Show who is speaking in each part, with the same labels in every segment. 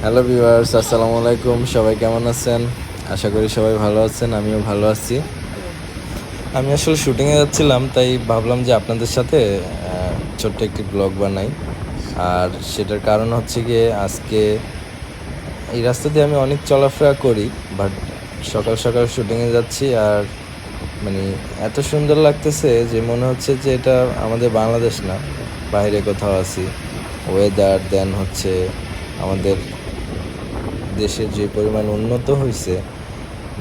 Speaker 1: Hello viewers, আসসালামু আলাইকুম। সবাই কেমন আছেন? আশা করি সবাই ভালো আছেন, আমিও ভালো আছি। আমি আসলে শুটিংয়ে যাচ্ছিলাম, তাই ভাবলাম যে আপনাদের সাথে ছোট্ট একটি ব্লগ বানাই। আর সেটার কারণ হচ্ছে গিয়ে আজকে এই রাস্তা দিয়ে আমি অনেক চলাফেরা করি, বাট সকাল সকাল শুটিংয়ে যাচ্ছি আর মানে এত সুন্দর লাগতেছে যে মনে হচ্ছে যে এটা আমাদের বাংলাদেশ না, বাইরে কোথাও আছি। ওয়েদার দেন হচ্ছে আমাদের দেশের যে পরিমাণ উন্নত হয়েছে,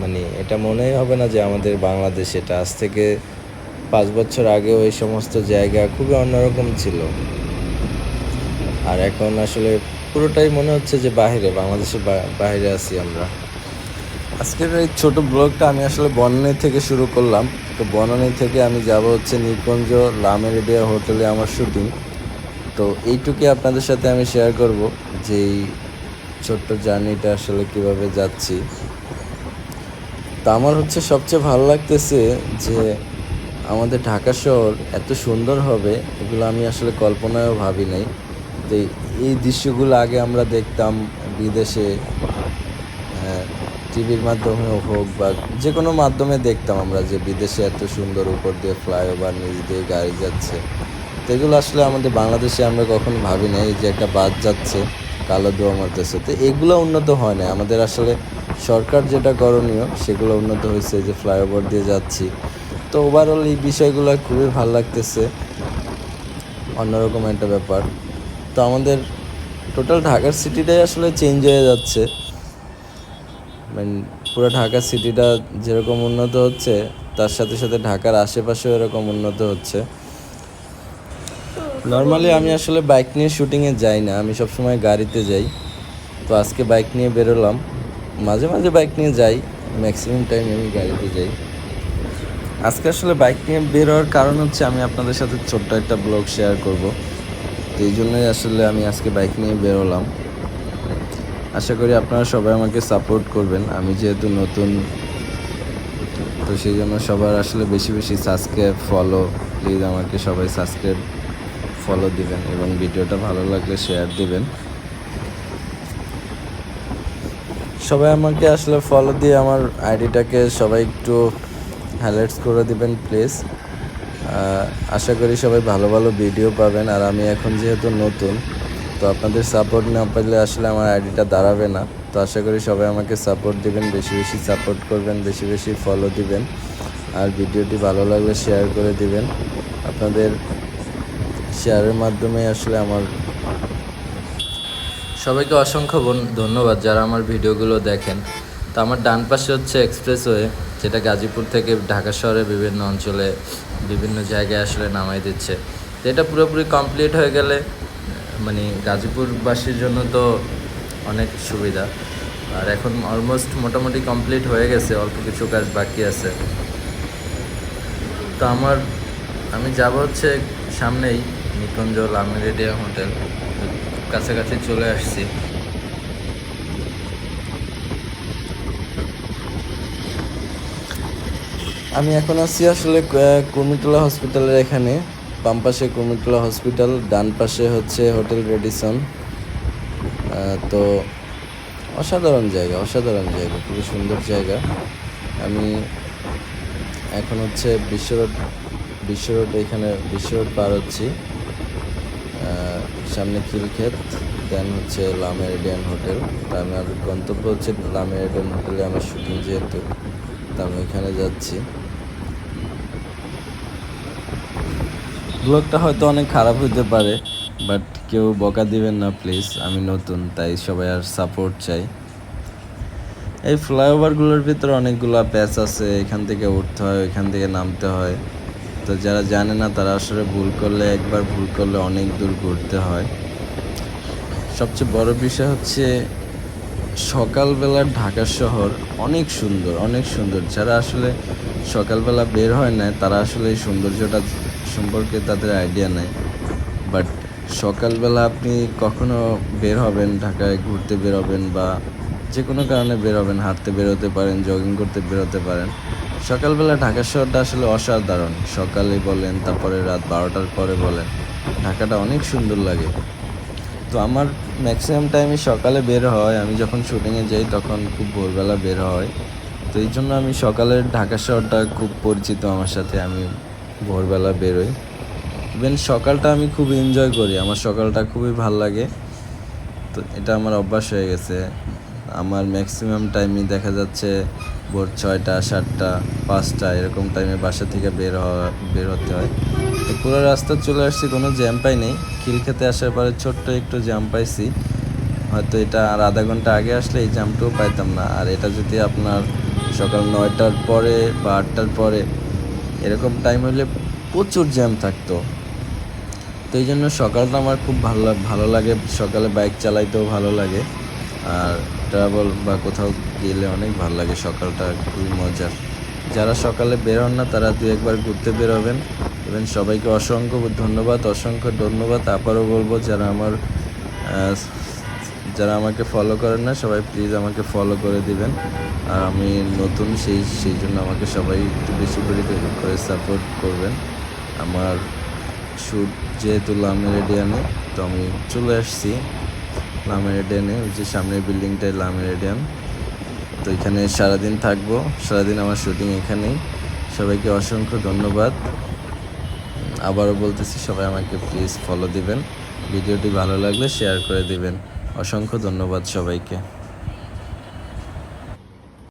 Speaker 1: মানে এটা মনেই হবে না যে আমাদের বাংলাদেশ। এটা আজ থেকে 5 বছর আগেও এই সমস্ত জায়গা খুবই অন্যরকম ছিল, আর এখন আসলে পুরোটাই মনে হচ্ছে যে বাংলাদেশের বাইরে আছি আমরা। আজকের এই ছোট ব্লগটা আমি আসলে বনানী থেকে শুরু করলাম। তো বনানী থেকে আমি যাব হচ্ছে নিকুঞ্জ লামেরিডিয়া হোটেলে আমার শুটিং। তো এইটুকুই আপনাদের সাথে আমি শেয়ার করব যে এই ছোট্ট জার্নিটা আসলে কিভাবে যাচ্ছি। তা আমার হচ্ছে সবচেয়ে ভালো লাগতেছে যে আমাদের ঢাকা শহর এত সুন্দর হবে, এগুলো আমি আসলে কল্পনায়ও ভাবি নাই। তো এই দৃশ্যগুলো আগে আমরা দেখতাম বিদেশে, টিভির মাধ্যমেও হোক বা যে কোনো মাধ্যমে দেখতাম আমরা যে বিদেশে এত সুন্দর উপর দিয়ে ফ্লাইওভার, নিচ দিয়ে গাড়ি যাচ্ছে। তো এগুলো আসলে আমাদের বাংলাদেশে আমরা কখনো ভাবি না। এই যে একটা বাস যাচ্ছে, কালো ধোঁয়া মারতেছে, তো এগুলো উন্নত হয় না আমাদের। আসলে সরকার যেটা করণীয় সেগুলো উন্নত হয়েছে, যে ফ্লাইওভার দিয়ে যাচ্ছি। তো ওভারঅল এই বিষয়গুলো খুবই ভালো লাগতেছে, অন্যরকম একটা ব্যাপার। তো আমাদের টোটাল ঢাকার সিটিটাই আসলে চেঞ্জ হয়ে যাচ্ছে। মানে পুরো ঢাকা সিটিটা যেরকম উন্নত হচ্ছে, তার সাথে সাথে ঢাকার আশেপাশেও এরকম উন্নত হচ্ছে। নর্মালি আমি আসলে বাইক নিয়ে শুটিংয়ে যাই না, আমি সবসময় গাড়িতে যাই। তো আজকে বাইক নিয়ে বেরোলাম, মাঝে মাঝে বাইক নিয়ে যাই, ম্যাক্সিমাম টাইম আমি গাড়িতে যাই। আজকে আসলে বাইক নিয়ে বের হওয়ার কারণ হচ্ছে আমি আপনাদের সাথে ছোট্ট একটা ব্লগ শেয়ার করব। তো এই জন্যই আসলে আমি আজকে বাইক নিয়ে বেরোলাম। আশা করি আপনারা সবাই আমাকে সাপোর্ট করবেন, আমি যেহেতু নতুন। তো সেই জন্য সবার আসলে বেশি বেশি সাবস্ক্রাইব, ফলো, প্লিজ আমাকে সবাই সাবস্ক্রাইব, ফলো দিবেন এবং ভিডিওটা ভালো লাগলে শেয়ার দিবেন। সবাই আমাকে আসলে ফলো দিয়ে আমার আইডিটাকে সবাই একটু হাইলাইটস করে দিবেন প্লিজ। আশা করি সবাই ভালো ভালো ভিডিও পাবেন। আর আমি এখন যেহেতু নতুন, তো আপনাদের সাপোর্ট না পেলে আসলে আমার আইডিটা দাঁড়াবে না। তো আশা করি সবাই আমাকে সাপোর্ট দিবেন, বেশি বেশি সাপোর্ট করবেন, বেশি বেশি ফলো দিবেন, আর ভিডিওটি ভালো লাগলে শেয়ার করে দিবেন। আপনাদের শেয়ারের মাধ্যমে আসলে আমার সবাইকে অসংখ্য ধন্যবাদ যারা আমার ভিডিওগুলো দেখেন। তো আমার ডান পাশে হচ্ছে এক্সপ্রেসওয়ে, যেটা গাজীপুর থেকে ঢাকা শহরের বিভিন্ন অঞ্চলে বিভিন্ন জায়গায় আসলে নামাই দিচ্ছে। তো এটা পুরোপুরি কমপ্লিট হয়ে গেলে মানে গাজীপুরবাসীর জন্য তো অনেক সুবিধা। আর এখন অলমোস্ট মোটামুটি কমপ্লিট হয়ে গেছে, অল্প কিছু কাজ বাকি আছে। তো আমি যাব হচ্ছে সামনেই নিকুঞ্জ লামেরিডিয়া হোটেল, কাছাকাছি চলে আসছি। আমি এখন আছি আসলে কুর্মিটোলা হসপিটালের এখানে। বাম পাশে কুর্মিটোলা হসপিটাল, ডান পাশে হচ্ছে হোটেল রেডিসন। তো অসাধারণ জায়গা, অসাধারণ জায়গা, খুবই সুন্দর জায়গা। আমি এখন হচ্ছে বিশ্ব রোড এখানে বিশ্ব রোড পার হচ্ছি। সামনে খিলক্ষেত, দেন হচ্ছে লা মেরিডিয়ান হোটেল। তা আমার গন্তব্য হচ্ছে লা মেরিডিয়ান হোটেলে আমার শুটিং, যেহেতু তা আমি এখানে যাচ্ছি। ব্লগটা হয়তো অনেক খারাপ হতে পারে, বাট কেউ বকা দিবেন না প্লিজ, আমি নতুন, তাই সবাই আর সাপোর্ট চাই। এই ফ্লাইওভারগুলোর ভিতরে অনেকগুলো প্যাচ আছে, এখান থেকে উঠতে হয়, ওইখান থেকে নামতে হয়। তো যারা জানে না তারা আসলে একবার ভুল করলে অনেক দূর ঘুরতে হয়। সবচেয়ে বড় বিষয় হচ্ছে সকালবেলার ঢাকা শহর অনেক সুন্দর, অনেক সুন্দর। যারা আসলে সকালবেলা বের হয় না, তারা আসলে এই সৌন্দর্যটা সম্পর্কে তাদের আইডিয়া নেই। বাট সকালবেলা আপনি কখনো বের হবেন, ঢাকায় ঘুরতে বের হবেন বা যে কোনো কারণে বের হবেন, হাঁটতে বেরোতে পারেন, জগিং করতে বেরোতে পারেন, সকালবেলা ঢাকা শহরটা আসলে অসাধারণ। সকালে বলেন, তারপরে রাত 12টার পরে বলেন, ঢাকাটা অনেক সুন্দর লাগে। তো আমার ম্যাক্সিমাম টাইমই সকালে বের হয়। আমি যখন শুটিংয়ে যাই তখন খুব ভোরবেলা বের হয়। তো এই জন্য আমি সকালের ঢাকা শহরটা খুব পরিচিত আমার সাথে। আমি ভোরবেলা বেরোই। ইভেন সকালটা আমি খুব এনজয় করি, আমার সকালটা খুবই ভাল লাগে। তো এটা আমার অভ্যাস হয়ে গেছে। আমার ম্যাক্সিমাম টাইমই দেখা যাচ্ছে ভোর 6টা 7টা 5টা এরকম টাইমে বাসা থেকে বের হতে হয়। তো পুরো রাস্তা চলে আসছি, কোনো জ্যাম পাই নেই। খিলক্ষেতে আসার পরে ছোট্ট একটু জ্যাম পাইছি, হয়তো এটা আর আধা ঘন্টা আগে আসলে এই জ্যামটাও পাইতাম না। আর এটা যদি আপনার সকাল 9টার পরে বা 8টার পরে এরকম টাইম হলে প্রচুর জ্যাম থাকতো। তো এই জন্য সকালটা আমার খুব ভালো লাগে, সকালে বাইক চালাইতেও ভালো লাগে, আর ট্রাভেল বা কোথাও গেলে অনেক ভালো লাগে। সকালটা খুবই মজার। যারা সকালে বেরোন না তারা দু একবার ঘুরতে বেরোবেন। এবং সবাইকে অসংখ্য ধন্যবাদ। আবারও বলবো যারা আমাকে ফলো করেন না সবাই প্লিজ আমাকে ফলো করে দিবেন। আর আমি নতুন সেই জন্য আমাকে সবাই একটু বেশি করে সাপোর্ট করবেন। আমার শ্যুট যেহেতু লা মেরিডিয়ানে, তো আমি চলে আসছি লা মেরিডিয়ানে, ওই যে সামনের বিল্ডিংটাই লা মেরিডিয়ান। তো এখানে সারাদিন থাকবো, সারাদিন আমার শ্যুটিং এখানেই। সবাইকে অসংখ্য ধন্যবাদ। আবারও বলতেছি সবাই আমাকে প্লিজ ফলো দিবেন। ভিডিওটি ভালো লাগলে শেয়ার করে দিবেন। অসংখ্য ধন্যবাদ সবাইকে।